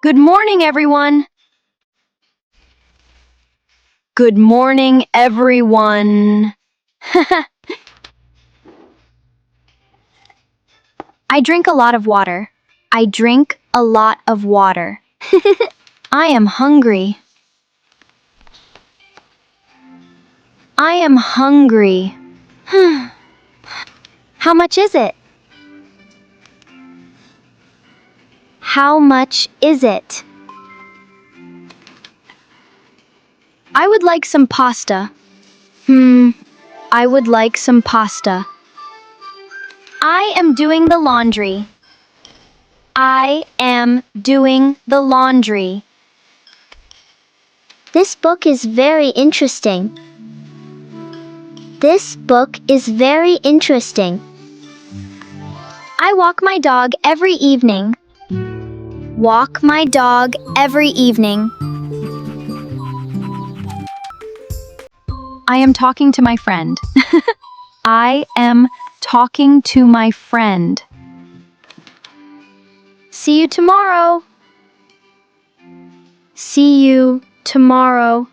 Good morning, everyone. Good morning, everyone. I drink a lot of water. I drink a lot of water. I am hungry. I am hungry. How much is it? How much is it? I would like some pasta. I would like some pasta. I am doing the laundry. I am doing the laundry. This book is very interesting. This book is very interesting. I walk my dog every evening. Walk my dog every evening. I am talking to my friend. I am talking to my friend. See you tomorrow. See you tomorrow.